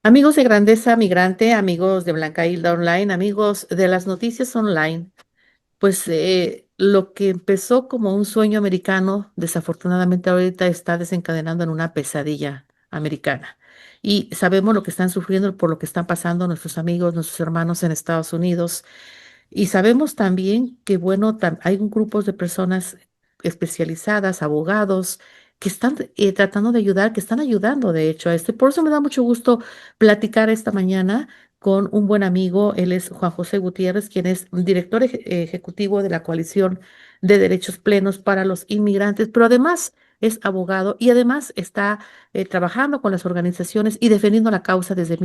Amigos de Grandeza Migrante, amigos de Blanca Hilda Online, amigos de las noticias online, pues lo que empezó como un sueño americano, desafortunadamente ahorita está desencadenando en una pesadilla americana. Y sabemos lo que están sufriendo por lo que están pasando nuestros amigos, nuestros hermanos en Estados Unidos. Y sabemos también que, bueno, hay un grupos de personas especializadas, abogados, que están tratando de ayudar, que están ayudando, de hecho, a esto. Y por eso me da mucho gusto platicar esta mañana con un buen amigo. Él es Juan José Gutiérrez, quien es director ejecutivo de la Coalición de Derechos Plenos para los Inmigrantes, pero además es abogado y además está trabajando con las organizaciones y defendiendo la causa desde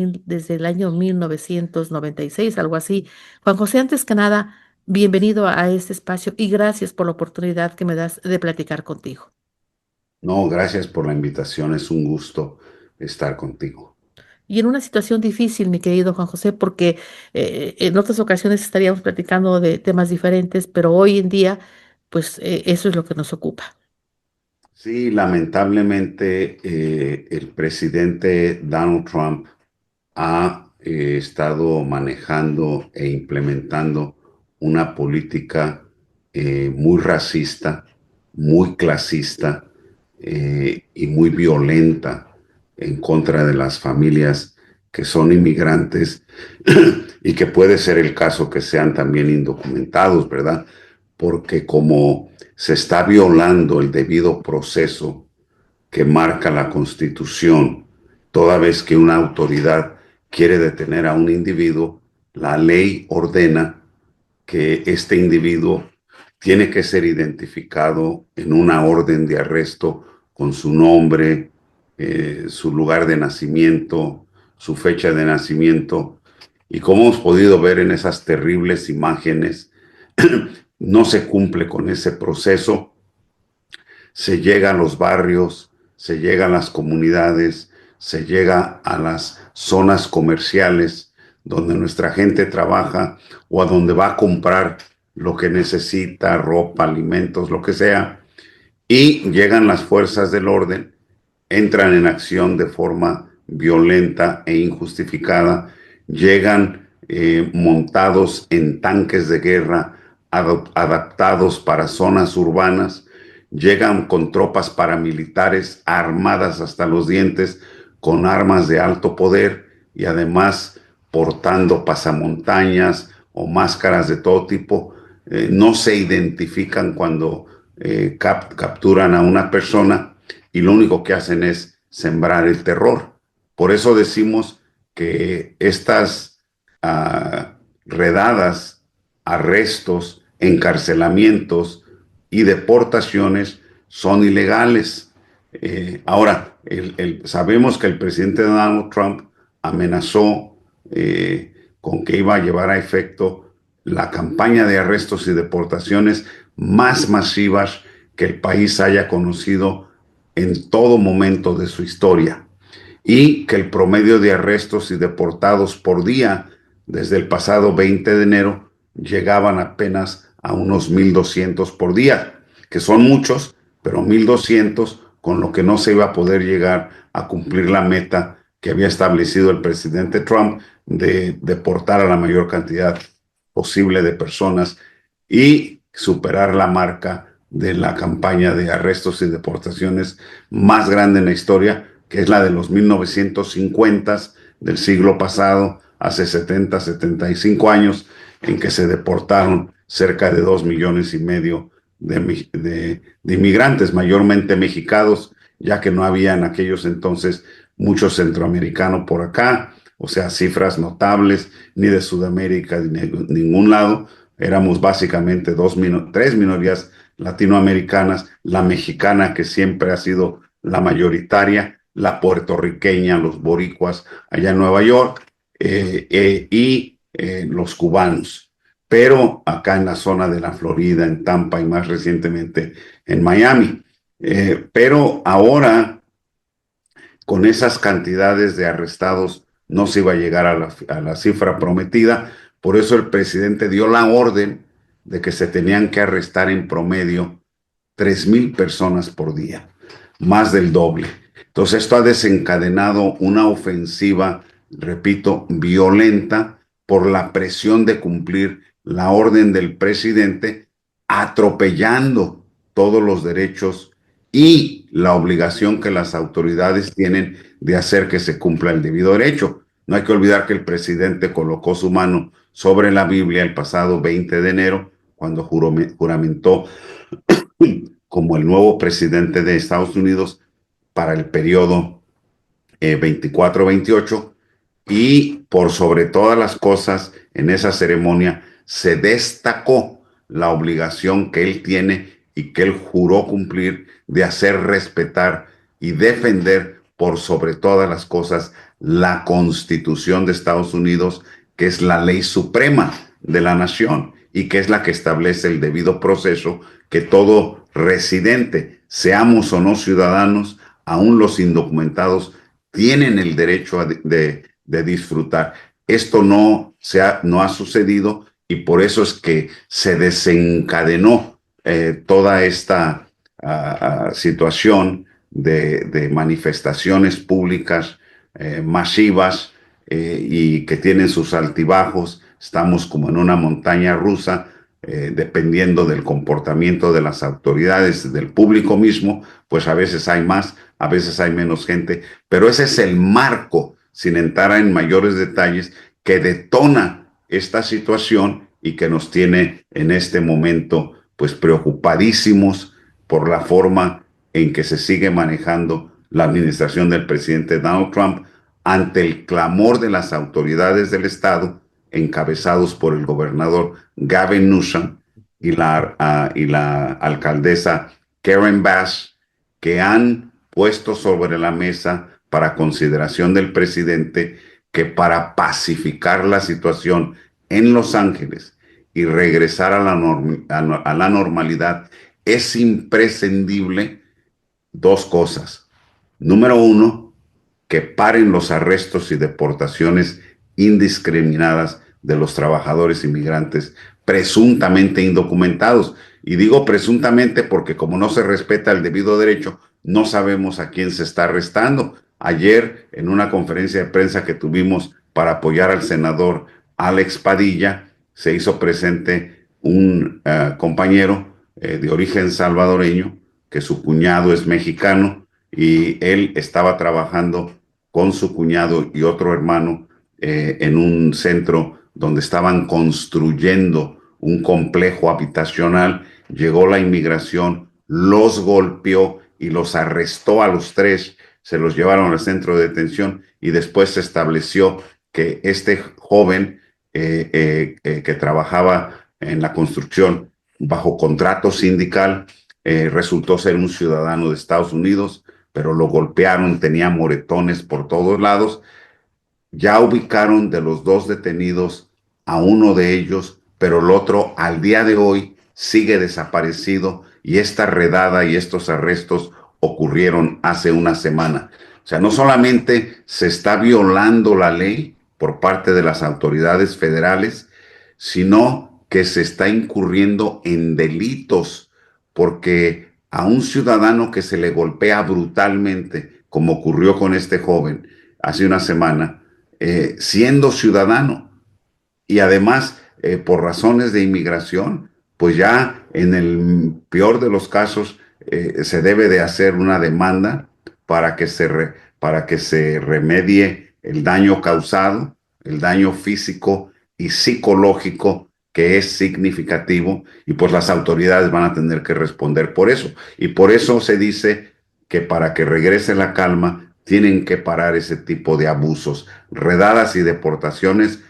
el año 1996, algo así. Juan José, antes que nada, bienvenido a este espacio y gracias por la oportunidad que me das de platicar contigo. No, gracias por la invitación, es un gusto estar contigo. Y en una situación difícil, mi querido Juan José, porque en otras ocasiones estaríamos platicando de temas diferentes, pero hoy en día, pues eso es lo que nos ocupa. Sí, lamentablemente el presidente Donald Trump ha estado manejando e implementando una política muy racista, muy clasista y muy violenta en contra de las familias que son inmigrantes y que puede ser el caso que sean también indocumentados, ¿verdad? Porque como se está violando el debido proceso que marca la Constitución, toda vez que una autoridad quiere detener a un individuo, la ley ordena que este individuo tiene que ser identificado en una orden de arresto con su nombre, su lugar de nacimiento, su fecha de nacimiento. Y como hemos podido ver en esas terribles imágenes, no se cumple con ese proceso, se llega a los barrios, se llega a las comunidades, se llega a las zonas comerciales donde nuestra gente trabaja o a donde va a comprar lo que necesita, ropa, alimentos, lo que sea, y llegan las fuerzas del orden, entran en acción de forma violenta e injustificada, llegan montados en tanques de guerra adaptados para zonas urbanas, llegan con tropas paramilitares armadas hasta los dientes, con armas de alto poder y además portando pasamontañas o máscaras de todo tipo. No se identifican cuando capturan a una persona y lo único que hacen es sembrar el terror. Por eso decimos que estas redadas, arrestos, encarcelamientos y deportaciones son ilegales. Ahora, sabemos que el presidente Donald Trump amenazó con que iba a llevar a efecto la campaña de arrestos y deportaciones más masivas que el país haya conocido en todo momento de su historia, y que el promedio de arrestos y deportados por día desde el pasado 20 de enero llegaban apenas a unos 1,200 por día, que son muchos, pero 1,200 con lo que no se iba a poder llegar a cumplir la meta que había establecido el presidente Trump de deportar a la mayor cantidad posible de personas y superar la marca de la campaña de arrestos y deportaciones más grande en la historia, que es la de los 1950 del siglo pasado, hace 70, 75 años, en que se deportaron cerca de 2,5 millones de inmigrantes, mayormente mexicanos, ya que no había en aquellos entonces mucho centroamericano por acá, o sea, cifras notables, ni de Sudamérica, ni de ningún lado. Éramos básicamente tres minorías latinoamericanas, la mexicana, que siempre ha sido la mayoritaria, la puertorriqueña, los boricuas allá en Nueva York, y los cubanos. Pero acá en la zona de la Florida, en Tampa y más recientemente en Miami. Pero ahora, con esas cantidades de arrestados, no se iba a llegar a la cifra prometida. Por eso el presidente dio la orden de que se tenían que arrestar en promedio 3,000 personas por día, más del doble. Entonces esto ha desencadenado una ofensiva, repito, violenta por la presión de cumplir la orden del presidente, atropellando todos los derechos y la obligación que las autoridades tienen de hacer que se cumpla el debido derecho. No hay que olvidar que el presidente colocó su mano sobre la Biblia el pasado 20 de enero, cuando juramentó como el nuevo presidente de Estados Unidos para el periodo 24-28, y por sobre todas las cosas en esa ceremonia se destacó la obligación que él tiene y que él juró cumplir de hacer respetar y defender por sobre todas las cosas la Constitución de Estados Unidos, que es la ley suprema de la nación y que es la que establece el debido proceso que todo residente, seamos o no ciudadanos, aún los indocumentados, tienen el derecho de disfrutar. Esto no ha sucedido y por eso es que se desencadenó toda esta situación de manifestaciones públicas masivas y que tienen sus altibajos. Estamos como en una montaña rusa, dependiendo del comportamiento de las autoridades, del público mismo, pues a veces hay más, a veces hay menos gente, pero ese es el marco, sin entrar en mayores detalles, que detona esta situación y que nos tiene en este momento pues preocupadísimos por la forma en que se sigue manejando la administración del presidente Donald Trump ante el clamor de las autoridades del estado, encabezados por el gobernador Gavin Newsom y la alcaldesa Karen Bass, que han puesto sobre la mesa para consideración del presidente que para pacificar la situación en Los Ángeles y regresar a la normalidad es imprescindible dos cosas. Número uno, que paren los arrestos y deportaciones indiscriminadas de los trabajadores inmigrantes presuntamente indocumentados. Y digo presuntamente porque como no se respeta el debido derecho, no sabemos a quién se está arrestando. Ayer, en una conferencia de prensa que tuvimos para apoyar al senador Alex Padilla, se hizo presente un compañero de origen salvadoreño, que su cuñado es mexicano, y él estaba trabajando con su cuñado y otro hermano en un centro donde estaban construyendo un complejo habitacional. Llegó la inmigración, los golpeó y los arrestó a los tres, se los llevaron al centro de detención y después se estableció que este joven que trabajaba en la construcción bajo contrato sindical resultó ser un ciudadano de Estados Unidos, pero lo golpearon, tenía moretones por todos lados. Ya ubicaron de los dos detenidos a uno de ellos, pero el otro al día de hoy sigue desaparecido y esta redada y estos arrestos ocurrieron hace una semana. O sea, no solamente se está violando la ley por parte de las autoridades federales, sino que se está incurriendo en delitos, porque a un ciudadano que se le golpea brutalmente, como ocurrió con este joven hace una semana, siendo ciudadano y además por razones de inmigración, pues ya en el peor de los casos se debe de hacer una demanda para que se remedie el daño causado, el daño físico y psicológico que es significativo, y pues las autoridades van a tener que responder por eso. Y por eso se dice que para que regrese la calma tienen que parar ese tipo de abusos. Redadas y deportaciones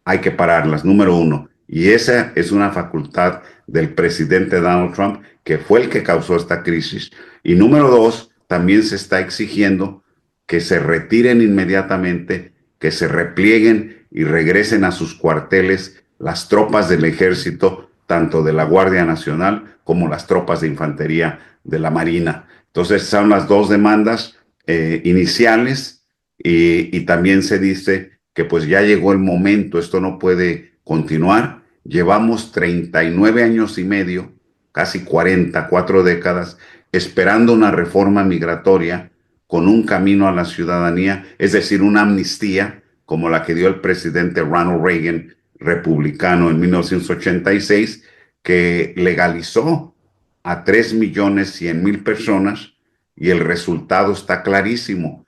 hay que pararlas, número uno. Y esa es una facultad del presidente Donald Trump, que fue el que causó esta crisis. Y número dos, también se está exigiendo que se retiren inmediatamente, que se replieguen y regresen a sus cuarteles las tropas del ejército, tanto de la Guardia Nacional como las tropas de infantería de la Marina. Entonces, son las dos demandas iniciales y también se dice que pues ya llegó el momento, esto no puede continuar. Llevamos 39 años y medio casi 40, 4 décadas, esperando una reforma migratoria con un camino a la ciudadanía, es decir, una amnistía como la que dio el presidente Ronald Reagan, republicano, en 1986, que legalizó a 3.100.000 personas, y el resultado está clarísimo.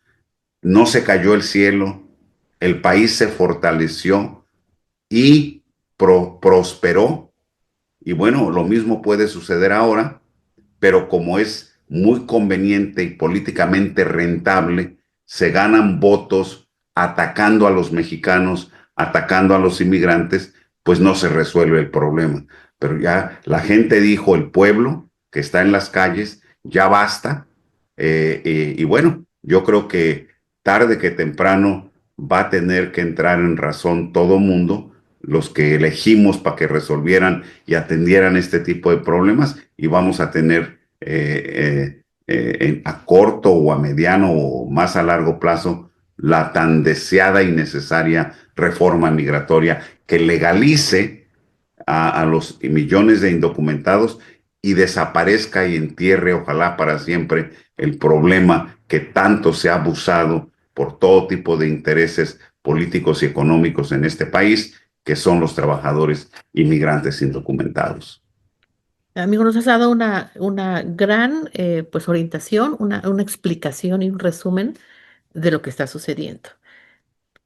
No se cayó el cielo, el país se fortaleció y prosperó. Y bueno, lo mismo puede suceder ahora, pero como es muy conveniente y políticamente rentable, se ganan votos atacando a los mexicanos, atacando a los inmigrantes, pues no se resuelve el problema. Pero ya la gente dijo, el pueblo que está en las calles, ya basta. Y bueno, yo creo que tarde que temprano va a tener que entrar en razón todo mundo, los que elegimos para que resolvieran y atendieran este tipo de problemas, y vamos a tener a corto o a mediano o más a largo plazo la tan deseada y necesaria reforma migratoria que legalice a los millones de indocumentados y desaparezca y entierre, ojalá para siempre, el problema que tanto se ha abusado por todo tipo de intereses políticos y económicos en este país, que son los trabajadores inmigrantes indocumentados. Amigo, nos has dado una gran pues orientación, una explicación y un resumen de lo que está sucediendo.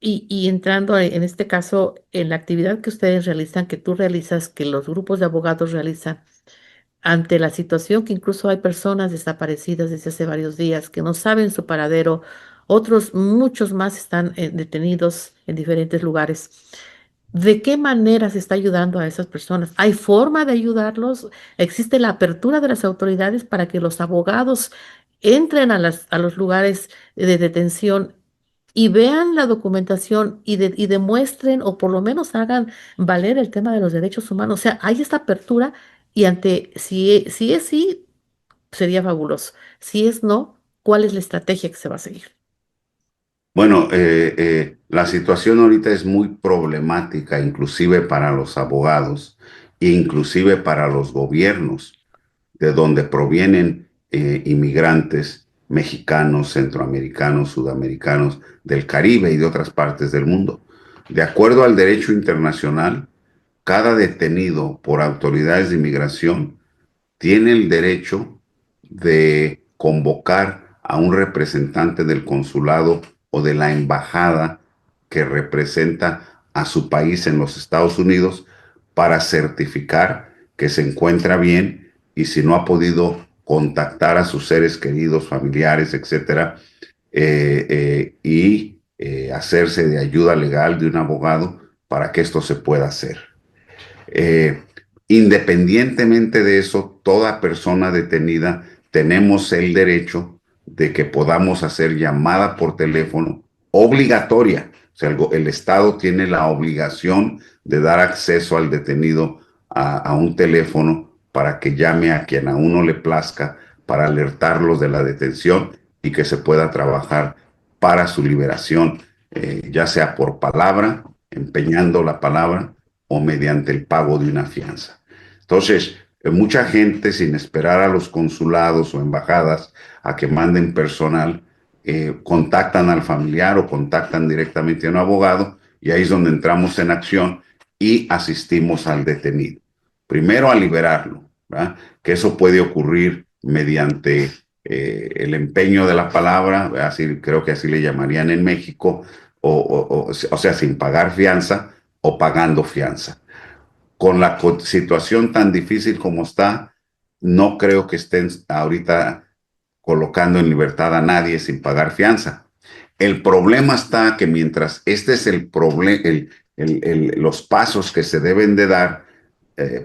Y entrando en este caso, en la actividad que ustedes realizan, que tú realizas, que los grupos de abogados realizan, ante la situación que incluso hay personas desaparecidas desde hace varios días que no saben su paradero, otros, muchos más están detenidos en diferentes lugares. ¿De qué manera se está ayudando a esas personas? ¿Hay forma de ayudarlos? ¿Existe la apertura de las autoridades para que los abogados entren a los lugares de detención y vean la documentación y demuestren o por lo menos hagan valer el tema de los derechos humanos? O sea, hay esta apertura y ante, si es sí, sería fabuloso. Si es no, ¿cuál es la estrategia que se va a seguir? Bueno, la situación ahorita es muy problemática, inclusive para los abogados, e inclusive para los gobiernos, de donde provienen inmigrantes mexicanos, centroamericanos, sudamericanos, del Caribe y de otras partes del mundo. De acuerdo al derecho internacional, cada detenido por autoridades de inmigración tiene el derecho de convocar a un representante del consulado o de la embajada que representa a su país en los Estados Unidos para certificar que se encuentra bien, y si no ha podido contactar a sus seres queridos, familiares, etcétera, hacerse de ayuda legal de un abogado para que esto se pueda hacer. Eh, Independientemente de eso, toda persona detenida tenemos el derecho de que podamos hacer llamada por teléfono obligatoria. O sea, el Estado tiene la obligación de dar acceso al detenido a un teléfono para que llame a quien a uno le plazca para alertarlos de la detención y que se pueda trabajar para su liberación, ya sea por palabra, empeñando la palabra, o mediante el pago de una fianza. Entonces, mucha gente, sin esperar a los consulados o embajadas a que manden personal, contactan al familiar o contactan directamente a un abogado, y ahí es donde entramos en acción y asistimos al detenido. Primero a liberarlo, ¿verdad? Que eso puede ocurrir mediante el empeño de la palabra, así, creo que así le llamarían en México, o sea, sin pagar fianza o pagando fianza. Con la situación tan difícil como está, no creo que estén ahorita colocando en libertad a nadie sin pagar fianza. El problema está que mientras este es el problema, los pasos que se deben de dar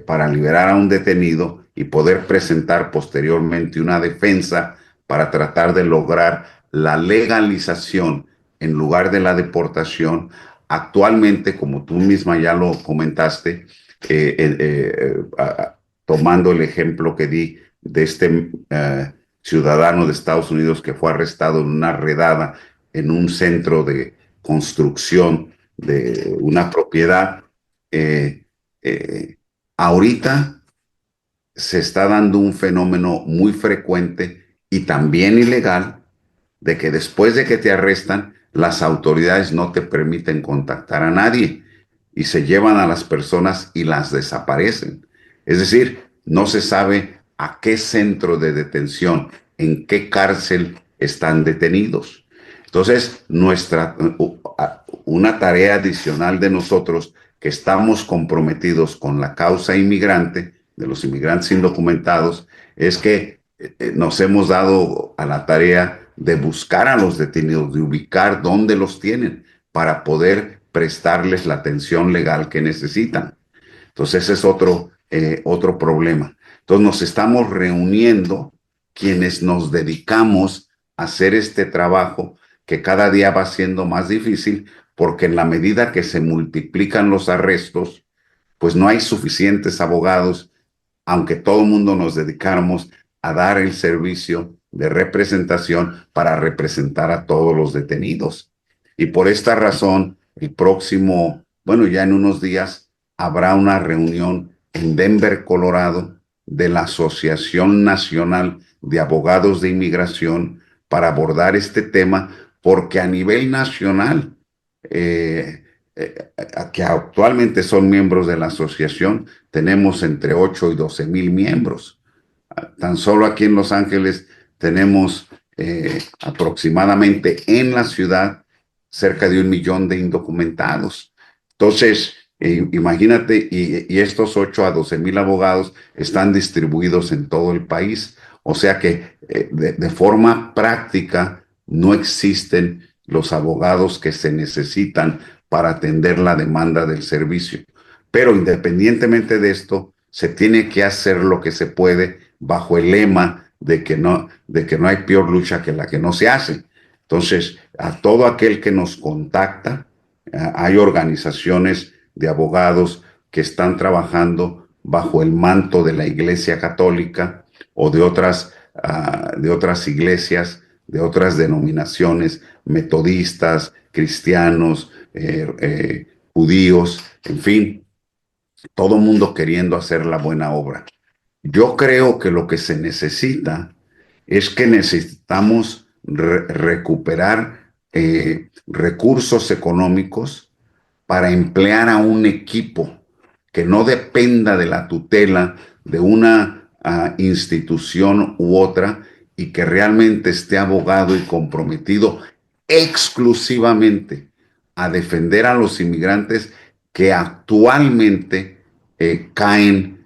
para liberar a un detenido y poder presentar posteriormente una defensa para tratar de lograr la legalización en lugar de la deportación. Actualmente, como tú misma ya lo comentaste, tomando el ejemplo que di de este ciudadano de Estados Unidos que fue arrestado en una redada en un centro de construcción de una propiedad, eh, eh, ahorita se está dando un fenómeno muy frecuente y también ilegal de que después de que te arrestan, las autoridades no te permiten contactar a nadie y se llevan a las personas y las desaparecen. Es decir, no se sabe a qué centro de detención, en qué cárcel están detenidos. Entonces, una tarea adicional de nosotros que estamos comprometidos con la causa inmigrante, de los inmigrantes indocumentados, es que nos hemos dado a la tarea de buscar a los detenidos, de ubicar dónde los tienen para poder prestarles la atención legal que necesitan. Entonces ese es otro problema. Entonces nos estamos reuniendo quienes nos dedicamos a hacer este trabajo que cada día va siendo más difícil porque en la medida que se multiplican los arrestos, pues no hay suficientes abogados, aunque todo el mundo nos dedicáramos a dar el servicio de representación para representar a todos los detenidos. Y por esta razón, bueno, ya en unos días habrá una reunión en Denver, Colorado, de la Asociación Nacional de Abogados de Inmigración para abordar este tema, porque a nivel nacional, eh, que actualmente son miembros de la asociación, tenemos entre 8 y 12 mil miembros. Tan solo aquí en Los Ángeles tenemos aproximadamente en la ciudad cerca de 1 millón de indocumentados. Entonces, imagínate, y estos 8 a 12 mil abogados están distribuidos en todo el país. O sea que de forma práctica no existen los abogados que se necesitan para atender la demanda del servicio. Pero independientemente de esto, se tiene que hacer lo que se puede bajo el lema de que no hay peor lucha que la que no se hace. Entonces, a todo aquel que nos contacta, hay organizaciones de abogados que están trabajando bajo el manto de la Iglesia Católica o de otras iglesias, de otras denominaciones, metodistas, cristianos, judíos, en fin, todo mundo queriendo hacer la buena obra. Yo creo que lo que se necesita es que necesitamos recuperar recursos económicos para emplear a un equipo que no dependa de la tutela de una institución u otra y que realmente esté abogado y comprometido exclusivamente a defender a los inmigrantes que actualmente caen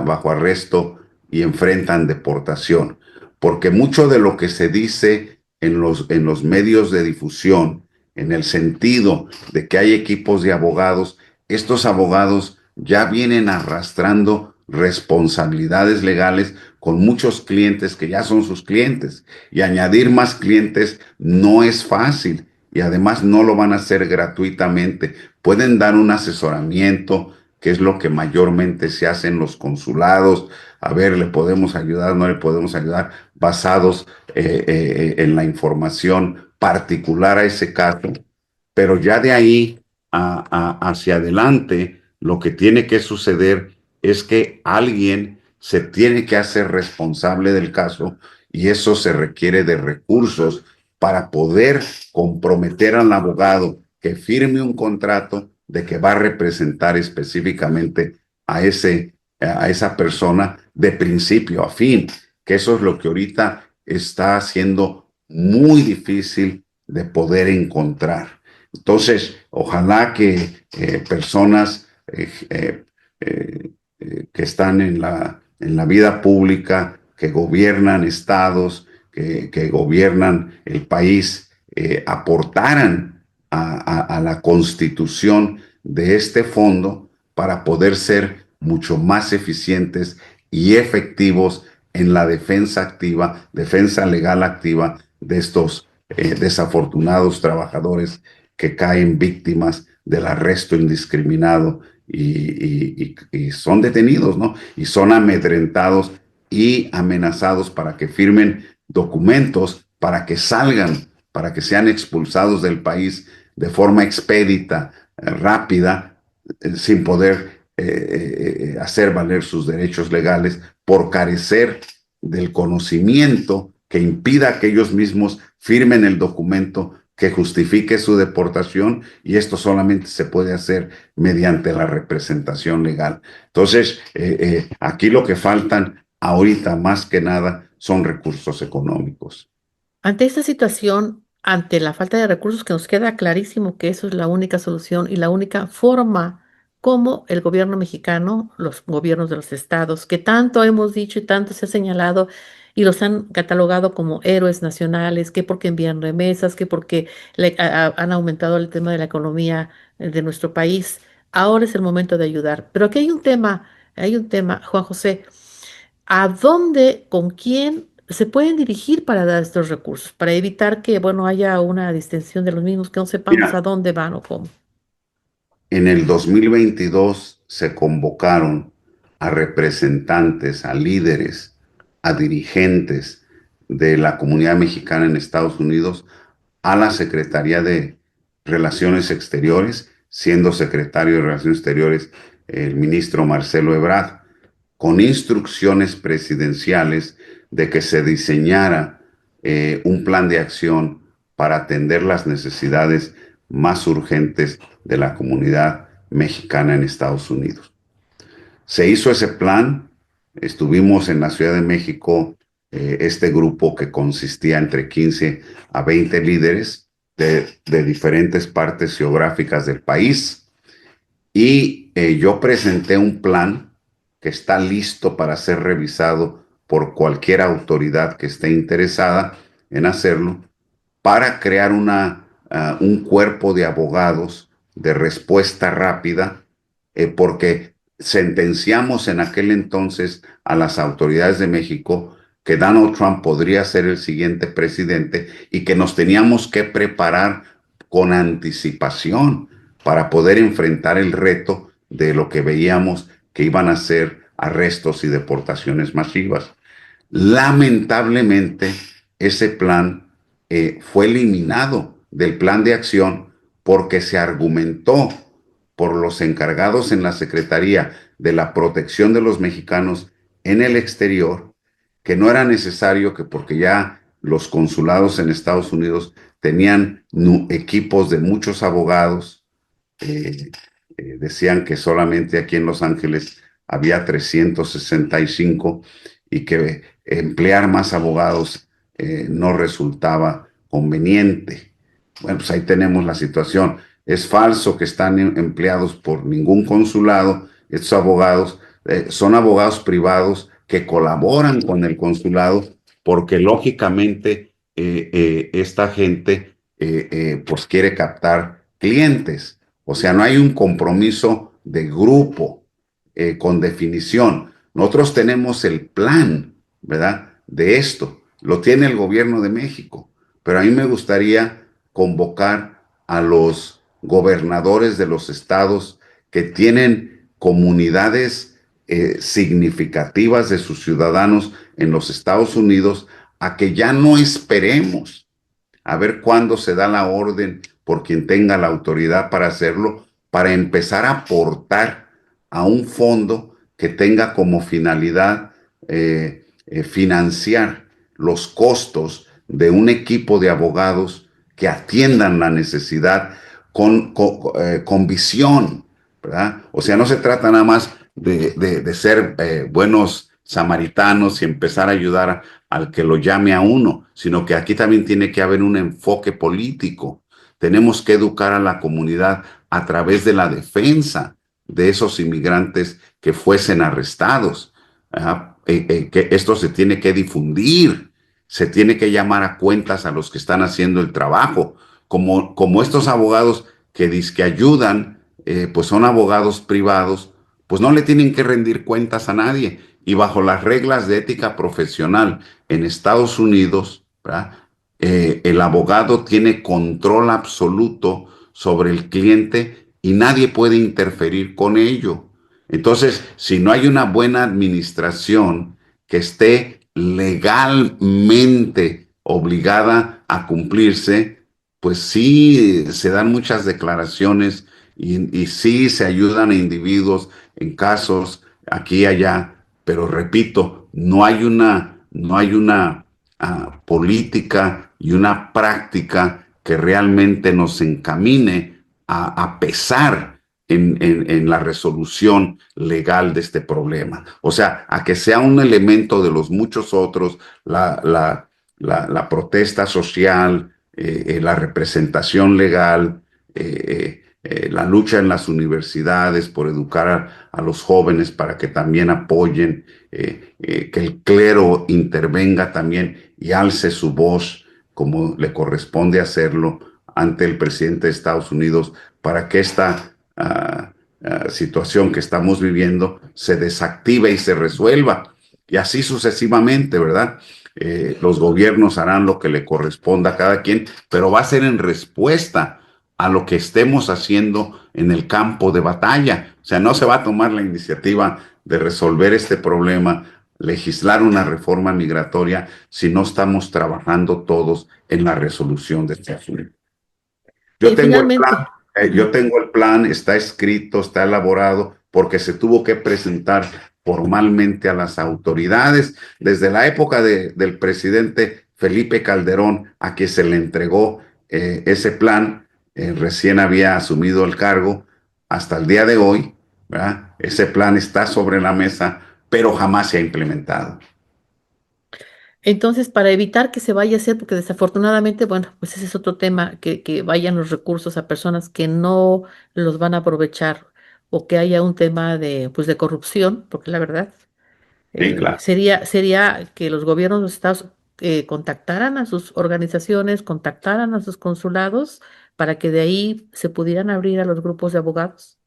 bajo arresto y enfrentan deportación. Porque mucho de lo que se dice en los medios de difusión, en el sentido de que hay equipos de abogados, estos abogados ya vienen arrastrando responsabilidades legales con muchos clientes que ya son sus clientes. Y añadir más clientes no es fácil y además no lo van a hacer gratuitamente. Pueden dar un asesoramiento, que es lo que mayormente se hace en los consulados. A ver, le podemos ayudar, no le podemos ayudar, basados en la información particular a ese caso, pero ya de ahí hacia adelante, lo que tiene que suceder es que alguien se tiene que hacer responsable del caso y eso se requiere de recursos para poder comprometer al abogado que firme un contrato de que va a representar específicamente a esa persona de principio a fin, que eso es lo que ahorita está haciendo muy difícil de poder encontrar. Entonces, ojalá que personas que están en la vida pública, que gobiernan estados, que gobiernan el país, aportaran a la constitución de este fondo para poder ser mucho más eficientes y efectivos en la defensa activa, defensa legal activa de estos desafortunados trabajadores que caen víctimas del arresto indiscriminado y son detenidos, ¿no? Y son amedrentados y amenazados para que firmen documentos, para que salgan, para que sean expulsados del país de forma expedita, rápida, sin poder hacer valer sus derechos legales por carecer del conocimiento que impida que ellos mismos firmen el documento que justifique su deportación, y esto solamente se puede hacer mediante la representación legal. Entonces, aquí lo que faltan ahorita más que nada son recursos económicos. Ante esta situación, ante la falta de recursos, que nos queda clarísimo que eso es la única solución y la única forma como el gobierno mexicano, los gobiernos de los estados, que tanto hemos dicho y tanto se ha señalado y los han catalogado como héroes nacionales, que porque envían remesas, que porque han aumentado el tema de la economía de nuestro país. Ahora es el momento de ayudar. Pero aquí hay un tema, Juan José. ¿A dónde, con quién se pueden dirigir para dar estos recursos? Para evitar que, bueno, haya una distensión de los mismos, que no sepamos a Mira, dónde van o cómo. en el 2022 se convocaron a representantes, a líderes, a dirigentes de la comunidad mexicana en Estados Unidos a la Secretaría de Relaciones Exteriores, siendo secretario de Relaciones Exteriores el ministro Marcelo Ebrard, con instrucciones presidenciales de que se diseñara un plan de acción para atender las necesidades más urgentes de la comunidad mexicana en Estados Unidos. Se hizo ese plan, estuvimos en la Ciudad de México, este grupo que consistía entre 15 a 20 líderes de diferentes partes geográficas del país, y yo presenté un plan que está listo para ser revisado por cualquier autoridad que esté interesada en hacerlo, para crear un cuerpo de abogados de respuesta rápida, porque sentenciamos en aquel entonces a las autoridades de México que Donald Trump podría ser el siguiente presidente y que nos teníamos que preparar con anticipación para poder enfrentar el reto de lo que veíamos que iban a ser arrestos y deportaciones masivas. Lamentablemente, ese plan fue eliminado del plan de acción porque se argumentó por los encargados en la Secretaría de la Protección de los Mexicanos en el exterior que no era necesario, que porque ya los consulados en Estados Unidos tenían equipos de muchos abogados. eh, Decían que solamente aquí en Los Ángeles había 365 y que emplear más abogados no resultaba conveniente. Bueno, pues ahí tenemos la situación. Es falso que están empleados por ningún consulado. Estos abogados son abogados privados que colaboran con el consulado porque lógicamente esta gente pues quiere captar clientes. O sea, no hay un compromiso de grupo con definición. Nosotros tenemos el plan, ¿verdad? De esto. Lo tiene el gobierno de México. Pero a mí me gustaría convocar a los gobernadores de los estados que tienen comunidades significativas de sus ciudadanos en los Estados Unidos a que ya no esperemos a ver cuándo se da la orden por quien tenga la autoridad para hacerlo, para empezar a aportar a un fondo que tenga como finalidad financiar los costos de un equipo de abogados que atiendan la necesidad con visión, ¿verdad? O sea, no se trata nada más de ser buenos samaritanos y empezar a ayudar al que lo llame a uno, sino que aquí también tiene que haber un enfoque político. Tenemos que educar a la comunidad a través de la defensa de esos inmigrantes que fuesen arrestados. Que esto se tiene que difundir, se tiene que llamar a cuentas a los que están haciendo el trabajo, como estos abogados que ayudan, pues son abogados privados, pues no le tienen que rendir cuentas a nadie. Y bajo las reglas de ética profesional en Estados Unidos, ¿verdad? El abogado tiene control absoluto sobre el cliente y nadie puede interferir con ello. Entonces, si no hay una buena administración que esté legalmente obligada a cumplirse, pues sí se dan muchas declaraciones y sí se ayudan a individuos en casos aquí y allá, pero repito, no hay una política y una práctica que realmente nos encamine a pesar en la resolución legal de este problema. O sea, a que sea un elemento de los muchos otros, la protesta social, la representación legal, la lucha en las universidades por educar a los jóvenes para que también apoyen, que el clero intervenga también y alce su voz como le corresponde hacerlo ante el presidente de Estados Unidos para que esta situación que estamos viviendo se desactive y se resuelva. Y así sucesivamente, ¿verdad? Los gobiernos harán lo que le corresponda a cada quien, pero va a ser en respuesta a lo que estemos haciendo en el campo de batalla. O sea, no se va a tomar la iniciativa de resolver este problema, legislar una reforma migratoria, si no estamos trabajando todos en la resolución de este asunto. Yo Y tengo el plan, finalmente, yo ujú, tengo el plan, está escrito, está elaborado, porque se tuvo que presentar formalmente a las autoridades desde la época del presidente Felipe Calderón, a quien se le entregó ese plan, recién había asumido el cargo, hasta el día de hoy, ¿verdad? Ese plan está sobre la mesa, pero jamás se ha implementado. entonces, para evitar que se vaya a hacer, porque desafortunadamente, bueno, pues ese es otro tema, que vayan los recursos a personas que no los van a aprovechar o que haya un tema de, pues, de corrupción, porque la verdad, Sí, claro. sería que los gobiernos de los estados contactaran a sus organizaciones, contactaran a sus consulados para que de ahí se pudieran abrir a los grupos de abogados.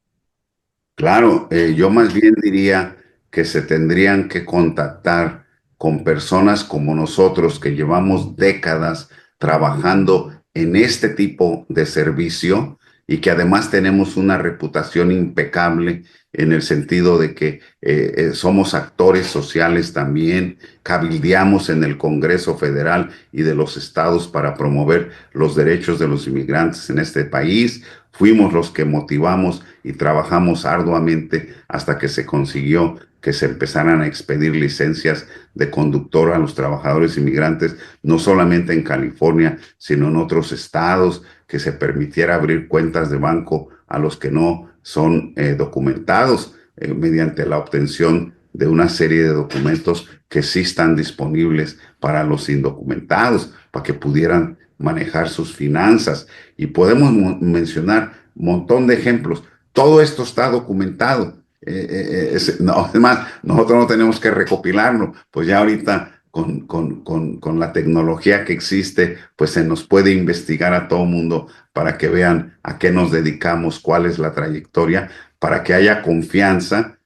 Claro, yo más bien diría que se tendrían que contactar con personas como nosotros que llevamos décadas trabajando en este tipo de servicio y que además tenemos una reputación impecable en el sentido de que somos actores sociales también, cabildeamos en el Congreso Federal y de los estados para promover los derechos de los inmigrantes en este país. Fuimos los que motivamos y trabajamos arduamente hasta que se consiguió que se empezaran a expedir licencias de conductor a los trabajadores inmigrantes, no solamente en California, sino en otros estados, que se permitiera abrir cuentas de banco a los que no son documentados mediante la obtención de una serie de documentos que sí están disponibles para los indocumentados, para que pudieran manejar sus finanzas. Y podemos mencionar un montón de ejemplos. Todo esto está documentado. No, además, nosotros no tenemos que recopilarlo, pues ya ahorita con la tecnología que existe, pues se nos puede investigar a todo mundo para que vean a qué nos dedicamos, cuál es la trayectoria, para que haya confianza,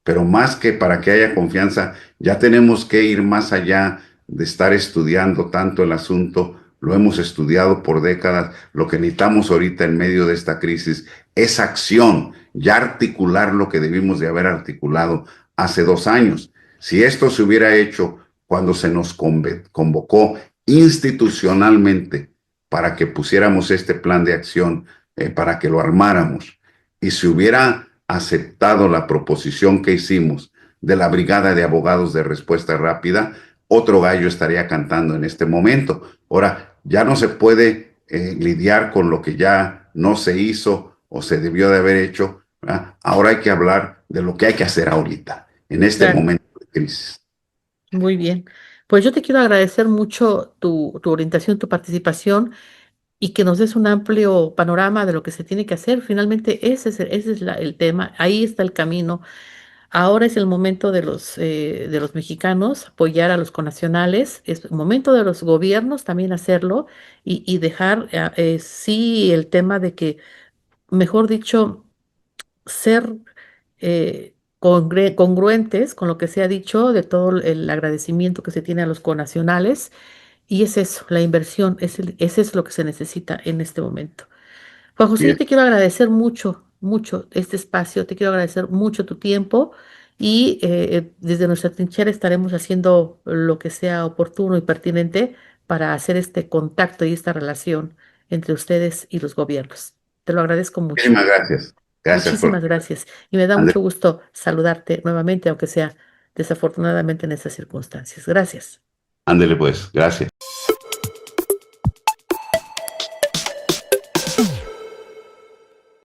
pero más que para que haya confianza, ya tenemos que ir más allá de estar estudiando tanto el asunto. Lo hemos estudiado por décadas. Lo que necesitamos ahorita en medio de esta crisis es acción, ya articular lo que debimos de haber articulado hace 2 años. Si esto se hubiera hecho cuando se nos convocó institucionalmente para que pusiéramos este plan de acción, para que lo armáramos, y se hubiera aceptado la proposición que hicimos de la Brigada de Abogados de Respuesta Rápida, otro gallo estaría cantando en este momento. Ahora, ya no se puede lidiar con lo que ya no se hizo o se debió de haber hecho, ¿verdad? Ahora hay que hablar de lo que hay que hacer ahorita, en este Claro, momento de crisis. muy bien. Pues yo te quiero agradecer mucho tu orientación, tu participación y que nos des un amplio panorama de lo que se tiene que hacer. Finalmente, ese es el tema, ahí está el camino. Ahora es el momento de los mexicanos apoyar a los connacionales, es el momento de los gobiernos también hacerlo y dejar, sí, el tema de que, mejor dicho, ser congruentes con lo que se ha dicho de todo el agradecimiento que se tiene a los connacionales. Y es eso, la inversión, es eso lo que se necesita en este momento. Juan José, Y yo te quiero agradecer mucho, mucho este espacio, te quiero agradecer mucho tu tiempo y desde nuestra trinchera estaremos haciendo lo que sea oportuno y pertinente para hacer este contacto y esta relación entre ustedes y los gobiernos. Te lo agradezco mucho. muchísimas gracias. Gracias por... Muchísimas gracias. Y me da Ándele, mucho gusto saludarte nuevamente, aunque sea desafortunadamente en esas circunstancias. Gracias. ándele pues, gracias.